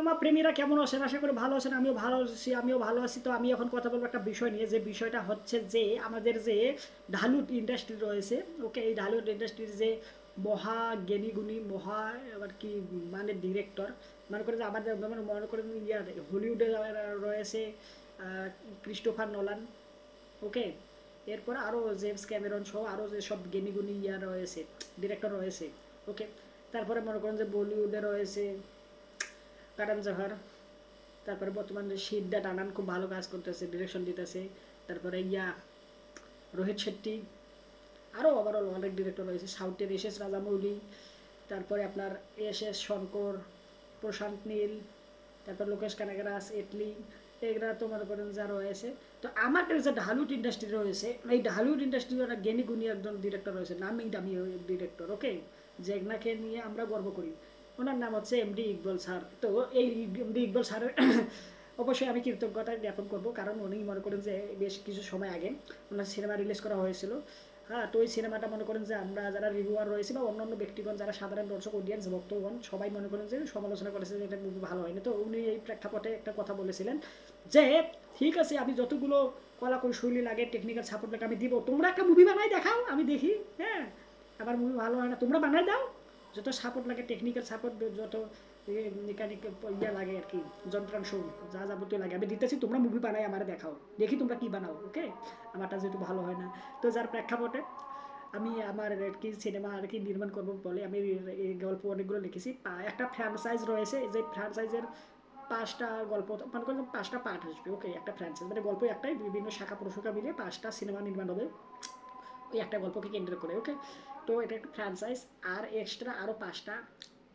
Cinema প্রেমীরা কেমন আছেন? আশা করি ভালো আছেন। আমিও ভালো আছি। তো আমি এখন কথা বলবো একটা বিষয় নিয়ে, যে বিষয়টা হচ্ছে যে আমাদের যে ঢালিউড ইন্ডাস্ট্রি রয়েছে, ওকে, এই ঢালিউড ইন্ডাস্ট্রির যে মহা জ্ঞানী গুণী মহা আবার কি মানে ডিরেক্টর, মনে করেন যে আমাদের মনে করেন ইয়ার হলিউডে রয়েছে ক্রিস্টোফার নোলান, ওকে, এরপর আরও জেমস ক্যামেরন সহ আরও যেসব জ্ঞানীগুণী ইয়া রয়েছে, ডিরেক্টর রয়েছে, ওকে। তারপরে মনে করেন যে বলিউডে রয়েছে কারণ জোহর, তারপরে বর্তমানে সিদ্ধার্থ আনন্দ খুব ভালো কাজ করতেছে, ডিরেকশন দিতেছে। তারপরে রোহিত শেট্টি, আরও ওভারঅল অনেক ডিরেক্টর রয়েছে, সাউথের এস এস রাজামৌলি, তারপরে আপনার এস এস শঙ্কর, প্রশান্ত নীল, তারপর লোকেশ কানাগরাজ, এটলি, এগুলা তো মনে করেন যা রয়েছে। তো আমাদের যে ঢালিউড ইন্ডাস্ট্রি রয়েছে, এই ঢালিউড ইন্ডাস্ট্রির একটা জ্ঞানী গুণী একজন ডিরেক্টর রয়েছে, নামি দামি ডিরেক্টর, ওকে, যেগুলাকে নিয়ে আমরা গর্ব করি। ওনার নাম হচ্ছে এমডি ইকবাল স্যার। তো এই এমডি ইকবাল স্যারের অবশ্যই আমি কৃতজ্ঞতা জ্ঞাপন করব, কারণ উনি মনে করেন যে বেশ কিছু সময় আগে ওনার সিনেমা রিলিজ করা হয়েছিল। হ্যাঁ, তো ওই সিনেমাটা মনে করেন যে আমরা যারা রিভিউয়ার রয়েছে বা অন্যান্য ব্যক্তিগণ যারা সাধারণ দর্শক অডিয়েন্স ভক্তগণ সবাই মনে করেন যে সমালোচনা করেছে যে এটা মুভি ভালো হয়নি। তো উনি এই প্রেক্ষাপটে একটা কথা বলেছিলেন যে ঠিক আছে, আমি যতগুলো কলা কৌশলী লাগে, টেকনিক্যাল সাপোর্ট লাগে আমি দিব, তোমরা একটা মুভি বানাই দেখাও, আমি দেখি। হ্যাঁ, আমার মুভি ভালো হয় না, তোমরা বানাই দাও, যত সাপোর্ট লাগে, টেকনিক্যাল সাপোর্ট, যত মেকানিক ইয়া লাগে আর কি, যন্ত্রাংশ যা যাবতীয় লাগে আমি দিতেছি, তোমরা মুভি বানাই আমার দেখাও, দেখি তোমরা কি বানাও, ওকে। আমারটা যেহেতু ভালো হয় না, তো যার প্রেক্ষাপটে আমি আমার আর কি সিনেমা আর কি নির্মাণ করবো বলে আমি এই গল্প অনেকগুলো লিখেছি। একটা ফ্র্যাঞ্চাইজ রয়েছে, যে ফ্র্যাঞ্চাইজের 5টা গল্প, মনে করেন 5টা পার্ট আসবে, ওকে, একটা ফ্র্যাঞ্চাইজ মানে গল্প একটাই, বিভিন্ন শাখা প্রশাখা মিলিয়ে 5টা সিনেমা নির্মাণ হবে ওই একটা গল্পকে কেন্দ্র করে, ওকে। তো এটা একটা ফ্র্যাঞ্চাইজ, আর এক্সট্রা আরও 5টা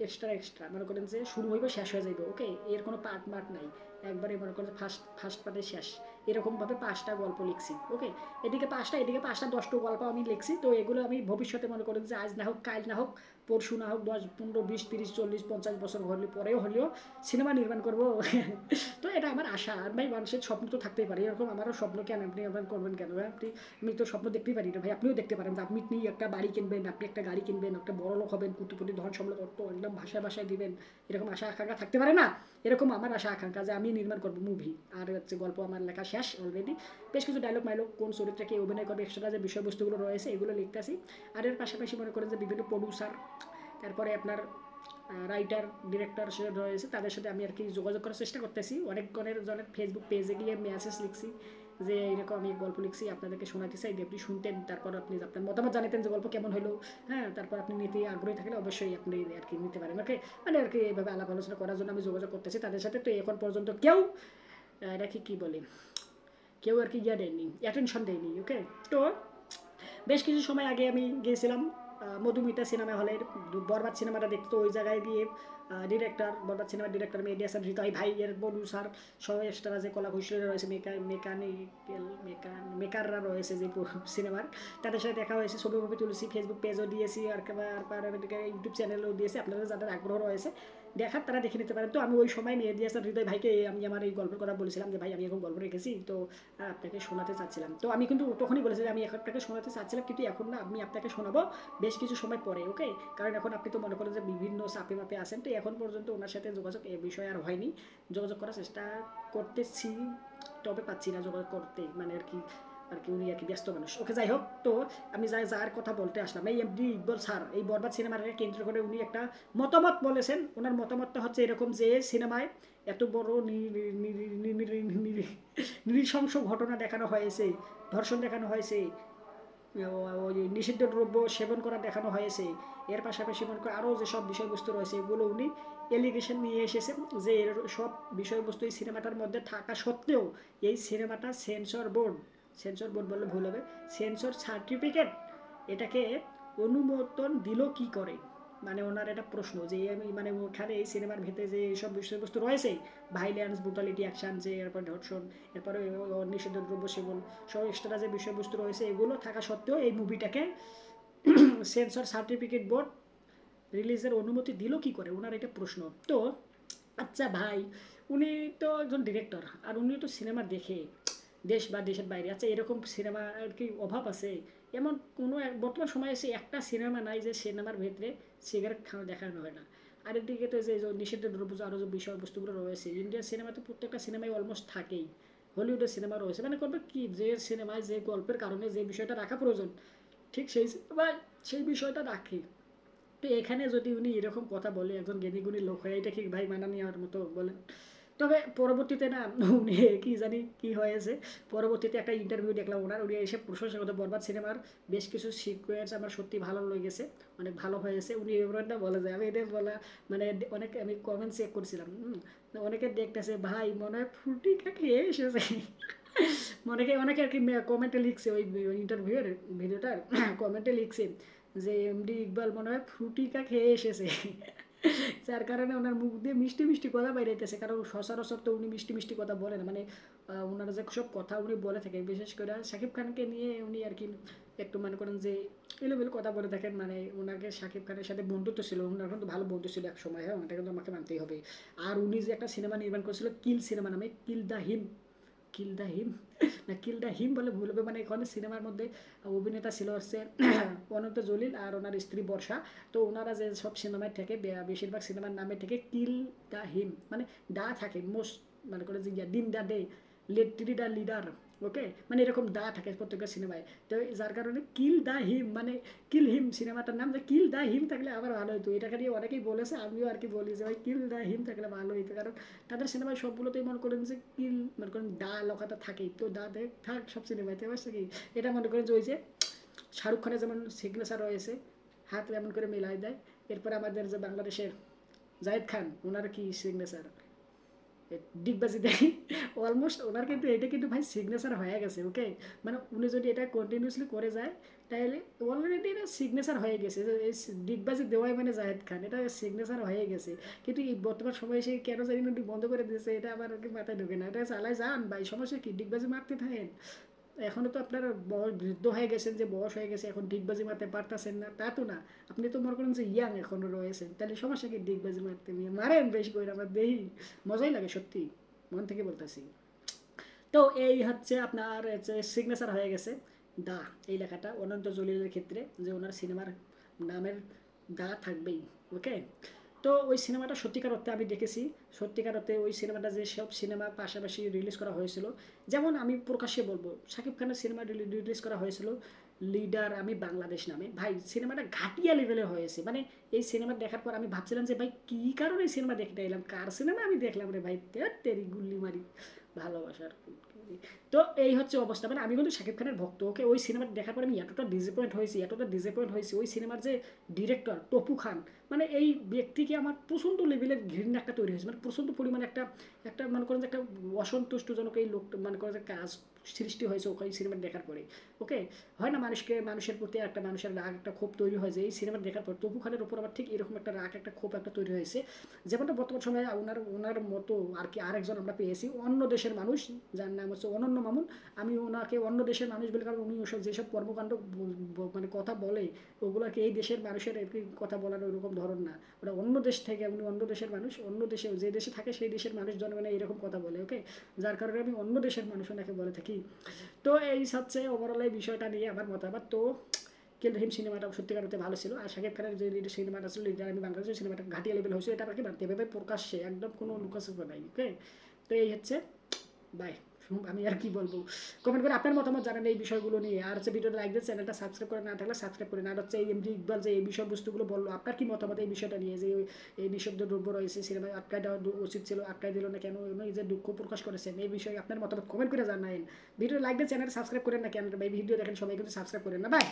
এক্সট্রা মনে করেন যে শুরু হইব শেষ হয়ে যাইব, ওকে, এর কোনো পার্ট মার্ট নাই, একবারে মনে করেন ফার্স্ট পার্টে শেষ, এরকমভাবে 5টা গল্প লিখছি, ওকে। এদিকে 10টা 10টা গল্প আমি লিখছি। তো এগুলো আমি ভবিষ্যতে মনে করেন যে আজ না হোক কাল না হোক পরশু না হোক 10 15 20 30 40 50 বছর হলে পরেও হলেও সিনেমা নির্মাণ করব। তো এটা আমার আশা। আর ভাই, মানুষের স্বপ্ন তো থাকতেই পারে, এরকম আমারও স্বপ্ন, কেন আপনি করবেন কেন ভাই? আমি তো স্বপ্ন দেখতেই পারি না ভাই, আপনিও দেখতে পারেন যে আপনি একটা বাড়ি কিনবেন, আপনি একটা গাড়ি কিনবেন, একটা বড় লোক হবেন, কোটিপতি ধন সম্পদ অর্থ একদম ভাষায় দিবেন, এরকম আশা আকাঙ্ক্ষা থাকতে পারে না? এরকম আমার আশা আকাঙ্ক্ষা যে আমি নির্মাণ করবো মুভি, আর হচ্ছে গল্প আমার লেখা শেষ অলরেডি, বেশ কিছু ডায়লগ মাইলগ, কোন চরিত্রে কে অভিনয় করবে, এক্সট্রা যে বিষয়বস্তুগুলো রয়েছে এগুলো লিখতেছি। আর এর পাশাপাশি মনে করেন যে বিভিন্ন প্রডিউসার, তারপরে আপনার রাইটার ডিরেক্টর সে রয়েছে, তাদের সাথে আমি আর কি যোগাযোগ করার চেষ্টা করতেছি। অনেকজনের ফেসবুক পেজে গিয়ে মেসেজ লিখছি যে এরকম আমি গল্প লিখছি, আপনাদেরকে শোনাতে চাই, আপনি শুনতেন, তারপর আপনি আপনার মতামত জানাতেন যে গল্প কেমন হলো। হ্যাঁ, তারপর আপনি নিতে আগ্রহী থাকলে অবশ্যই আপনি আর কি নিতে পারেন, ওকে। মানে আর কি এইভাবে আলাপ আলোচনা করার জন্য আমি যোগাযোগ করতেছি তাদের সাথে। তো এখন পর্যন্ত কেউ এটা কি বলে, কেউ আর কি ইয়া দেয়নি, অ্যাটেনশন দেয়নি, ওকে। তো বেশ কিছু সময় আগে আমি গিয়েছিলাম মধুমিতা সিনেমা হলের বরবাদ সিনেমাটা দেখতে। তো ওই জায়গায় গিয়ে বরবাদ সিনেমার ডিরেক্টর মেহেদী হাসান হৃদয় ভাই, এর প্রডিউসার সহ এক্সট্রা যে কলা কৌশলীরা রয়েছে, মেকাররা রয়েছে যে সিনেমার, তাদের সাথে দেখা হয়েছে, ছবি তুলেছি, ফেসবুক পেজও দিয়েছি, আর ইউটিউব চ্যানেলও দিয়েছি। আপনাদের যাদের আগ্রহ রয়েছে দেখার তারা দেখে নিতে পারেন। তো আমি ওই সময় মেহেদী হাসান হৃদয় ভাইকে আমি আমার এই গল্পের কথা বলেছিলাম যে ভাই আমি এখন গল্প রেখেছি, তো আপনাকে শোনাতে চাচ্ছিলাম। তো আমি কিন্তু তখনই বলেছি যে আমি এখন আপনাকে শোনাতে চাচ্ছিলাম, কিন্তু এখন না, আমি আপনাকে শোনাবো বেশ কিছু সময় পরে, ওকে। কারণ এখন আপনি তো মনে করেন যে বিভিন্ন চাপে মাপে আছেন, তো এখন পর্যন্ত ওনার সাথে যোগাযোগ এ বিষয়ে আর হয়নি। যোগাযোগ করার চেষ্টা করতেছি, তবে পাচ্ছি না যোগাযোগ করতে, মানে আর কি উনি আর কি ব্যস্ত মানুষ, ওকে। যাই হোক, তো আমি যার কথা বলতে আসলাম, এই এমডি ইকবাল স্যার এই বরবাদ সিনেমাটাকে কেন্দ্র করে উনি একটা মতামত বলেছেন। ওনার মতামতটা হচ্ছে এরকম যে সিনেমায় এত বড় নৃশংস ঘটনা দেখানো হয়েছে, ধর্ষণ দেখানো হয়েছে, ওই নিষিদ্ধ দ্রব্য সেবন করা দেখানো হয়েছে, এর পাশাপাশি মনে করে আরও যেসব বিষয়বস্তু রয়েছে এগুলো উনি এলিগেশন নিয়ে এসেছেন যে এর সব বিষয়বস্তু এই সিনেমাটার মধ্যে থাকা সত্ত্বেও এই সিনেমাটা সেন্সর বোর্ড বললে ভুল হবে, সেন্সর সার্টিফিকেট এটাকে অনুমোদন দিল কি করে। মানে ওনার একটা প্রশ্ন যে আমি মানে ওখানে এই সিনেমার ভেতরে যে এইসব বিষয়বস্তু রয়েছে, ভাইলেন্স, ব্রুটালিটি, অ্যাকশান, যে এরপর ধর্ষণ, এরপরে নিষিদ্ধ দ্রব্য সেবন সব এক্সট্রা যে বিষয়বস্তু রয়েছে এগুলো থাকা সত্ত্বেও এই মুভিটাকে সেন্সর সার্টিফিকেট বোর্ড রিলিজের অনুমতি দিল কি করে, ওনার এটা প্রশ্ন। তো আচ্ছা ভাই, উনি তো একজন ডিরেক্টর, আর উনি তো সিনেমা দেখে দেশ বা দেশের বাইরে, আচ্ছা এরকম সিনেমা আর কি অভাব আছে? এমন কোনো বর্তমান সময়ে এসে একটা সিনেমা নাই যে সিনেমার ভেতরে সিগারেট খাওয়া দেখানো হয় না। আরেকদিকে তো যে নিষিদ্ধ দ্রব্য আরও যে বিষয়বস্তুগুলো রয়েছে, ইন্ডিয়ান সিনেমাতে প্রত্যেকটা সিনেমায় অলমোস্ট থাকেই, হলিউডের সিনেমা রয়েছে, মানে করবে কি যে সিনেমায় যে গল্পের কারণে যে বিষয়টা রাখা প্রয়োজন ঠিক সেই সিনেমায় সেই বিষয়টা রাখে। তো এখানে যদি উনি এরকম কথা বলে একজন জ্ঞানীগুণী লোক হয়, এটা কি ভাই মানা নেওয়ার মতো বলেন? তবে পরবর্তীতে না উনি কি জানি কি হয়েছে, পরবর্তীতে একটা ইন্টারভিউ দেখলাম ওনার, উনি এসে প্রশংসা করতে বরবাদ সিনেমার বেশ কিছু সিকোয়েন্স আমার সত্যি ভালো লেগেছে, অনেক ভালো হয়েছে। উনি এবারটা বলে যায়, আমি এটা বলা মানে অনেক আমি কমেন্ট চেক করছিলাম, অনেকে দেখতেছে ভাই মনে হয় ফুটি খেয়ে এসেছে অনেকে অনেকে আর কি কমেন্টে লিখছে ওই ইন্টারভিউয়ের ভিডিওটার কমেন্টে লিখছে যে এমডি ইকবাল মনে হয় ফ্রুটিকা খেয়ে এসেছে যার কারণে ওনার মুখ দিয়ে মিষ্টি মিষ্টি কথা বাইরেতেছে, কারণ সচরাচর তো উনি মিষ্টি মিষ্টি কথা বলেন, মানে ওনার যে সব কথা উনি বলে থাকেন, বিশেষ করে শাকিব খানকে নিয়ে উনি আর কি একটু মনে করেন যে এলোমেলো কথা বলে থাকেন, মানে ওনাকে শাকিব খানের সাথে বন্ধুত্ব ছিল, ওনার কিন্তু ভালো বন্ধু ছিল এক সময়, হ্যাঁ এটা কিন্তু আমাকে মানতেই হবে। আর উনি যে একটা সিনেমা নির্মাণ করেছিল কিল সিনেমা নামে, kill the him, kill the হিম না কিল দ্য হিম বলে ভুল হবে, মানে এখানে সিনেমার মধ্যে অভিনেতা ছিল হচ্ছে অনন্ত জলিল আর ওনার স্ত্রী বর্ষা। তো ওনারা যে সব সিনেমায় থেকে বেশিরভাগ সিনেমার নামে থেকে কিল দ্য হিম, মানে দা থাকে মোস্ট, মানে করে যে দিন the day, let the leader, okay, মানে এরকম দা থাকে প্রত্যেকটা সিনেমায়। তো যার কারণে কিল দ্য হিম মানে কিল হিম সিনেমাটার নাম, যে কিল দ্য হিম থাকলে আবার ভালো হতো, এটাকে নিয়ে অনেকেই বলেছে, আমিও আর কি বলি যে ভাই কিল দ্য হিম থাকলে ভালো হইতো, কারণ তাদের সিনেমায় সবগুলোতেই মনে করেন যে কিল মনে করেন দা লেখাটা থাকেই, তো দা থাক সব সিনেমাতে, বুঝছে কি, এটা মনে করেন যে ওই যে শাহরুখ খানের যেমন সিগনেচার রয়েছে হাত এমন করে মেলাই দেয়, এরপরে আমাদের যে বাংলাদেশের জাহিদ খান ওনার কি সিগনেচার ডিগবাজি দেয় অলমোস্ট ওনার, কিন্তু এটা কিন্তু ভাই সিগনেচার হয়ে গেছে, ওকে, মানে উনি যদি এটা কন্টিনিউসলি করে যায় তাহলে অলরেডি এটা সিগনেচার হয়ে গেছে, এই ডিগবাজি দেওয়াই মানে জাহেদ খান, এটা সিগনেচার হয়ে গেছে। কিন্তু এই বর্তমান সময়ে সে কেন জানি না বন্ধ করে দিয়েছে, এটা আমার আর কি মাথায় ঢোকে না, এটা চালায় যান ভাই, সমস্যা কি, ডিগবাজি মারতে থাকেন, এখনও তো আপনার বয়স বৃদ্ধ হয়ে গেছেন, যে বয়স হয়ে গেছে এখন ডিগবাজি মারতে পারতেছেন না তা তো না, আপনি তো মনে করেন যে ইয়াং এখনও রয়েছেন, তাহলে সমস্যা কি ডিগবাজি মারতে নিয়ে মারেন বেশি করে, আমরা দেখি মজাই লাগে সত্যি, মন থেকে বলতেছি। তো এই হচ্ছে আপনার সিগনেচার হয়ে গেছে দা এই লেখাটা অনন্ত জলিলের ক্ষেত্রে, যে ওনার সিনেমার নামের দা থাকবেই, ওকে। তো ওই সিনেমাটা সত্যিকার অর্থে আমি দেখেছি, সত্যিকার অর্থে ওই সিনেমাটা যে সব সিনেমা পাশাপাশি রিলিজ করা হয়েছিল, যেমন আমি প্রকাশ্যে বলবো শাকিব খানের সিনেমা রিলিজ করা হয়েছিল লিডার আমি বাংলাদেশ নামে, ভাই সিনেমাটা ঘাটিয়া লেভেলে হয়েছে, মানে এই সিনেমা দেখার পর আমি ভাবছিলাম যে ভাই কী কারণে এই সিনেমা দেখতে এলাম, কার সিনেমা আমি দেখলাম রে ভাই, তেরি গুল্লি মারি ভালোবাসার। তো এই হচ্ছে অবস্থা, মানে আমি কিন্তু শাকিব খানের ভক্ত, ওকে, ওই সিনেমাটা দেখার পরে আমি এতটা ডিসঅ্যাপয়েন্ট হয়েছি ওই সিনেমার যে ডিরেক্টর টপু খান, মানে এই ব্যক্তিকে আমার প্রচণ্ড লেভেলের ঘৃণা একটা তৈরি হয়েছে, মানে প্রচণ্ড পরিমাণে একটা একটা মনে করেন যে একটা অসন্তুষ্টজনক এই লোকটা মনে করেন যে কাজ সৃষ্টি হয়েছে ওখানে সিনেমা দেখার পরে, ওকে। হয় না মানুষের প্রতি একটা মানুষের রাগ একটা ক্ষোভ তৈরি হয়েছে এই সিনেমা দেখার পর, তপু খানের উপর আবার ঠিক এরকম একটা রাগ একটা ক্ষোভ একটা তৈরি হয়েছে, যেমনটা বর্তমান সময়ে ওনার মতো আর কি আরেকজন আমরা পেয়েছি অন্য দেশের মানুষ, যার নাম হচ্ছে অনন্য মামুন। আমি ওনাকে অন্য দেশের মানুষ বলি, কারণ উনি ওসব যেসব কর্মকাণ্ড মানে কথা বলে ওগুলোকে এই দেশের মানুষের আর কি কথা বলার ওইরকম ধরন না, ওরা অন্য দেশ থেকে, উনি অন্য দেশের মানুষ, অন্য দেশে যে দেশে থাকে সেই দেশের মানুষ জন্মে এরকম কথা বলে, ওকে, যার কারণে আমি অন্য দেশের মানুষ ওনাকে বলে থাকি। তো এই হচ্ছে ওভারঅল এই বিষয়টা নিয়ে আমার মতামত। তো কিন্তু হিম সিনেমাটা সত্যিকার অর্থে ভালো ছিল, আর শাকিব খানের যে সিনেমাটা ছিল লিডার আমি বাংলাদেশের সিনেমাটা ঘাটিয়া লেভেল হয়েছিল, এটা আমাকে মানতে হবে প্রকাশ্যে, একদম কোনো লুকাসুপ নাই, ওকে। তো এই হচ্ছে বাই, আমি আর কি বলবো, কমেন্ট করে আপনার মতামত জানান এই বিষয়গুলো নিয়ে, আর হচ্ছে ভিডিওটা লাইক দিয়ে চ্যানেলটা সাবস্ক্রাইব করে না থাকলে সাবস্ক্রাইব করে না, আর হচ্ছে এই এমডি ইকবাল যে এই বিষয়বস্তুগুলো বললো আপনার কি মতামত এই বিষয়টা নিয়ে, যে এই নিষিদ্ধ দ্রব্য রয়েছে সিনেমায় আটকায় দেওয়া উচিত ছিল, আটকায় দিল না কেন, এই যে দুঃখ প্রকাশ করেছেন এই বিষয়ে আপনার মতামত কমেন্ট করে জানান, ভিডিও লাইক দিয়ে চ্যানেল সাবস্ক্রাইব করেন না কেন, এই ভিডিও দেখেন সবাই কিন্তু সাবস্ক্রাইব করেন না, বাই।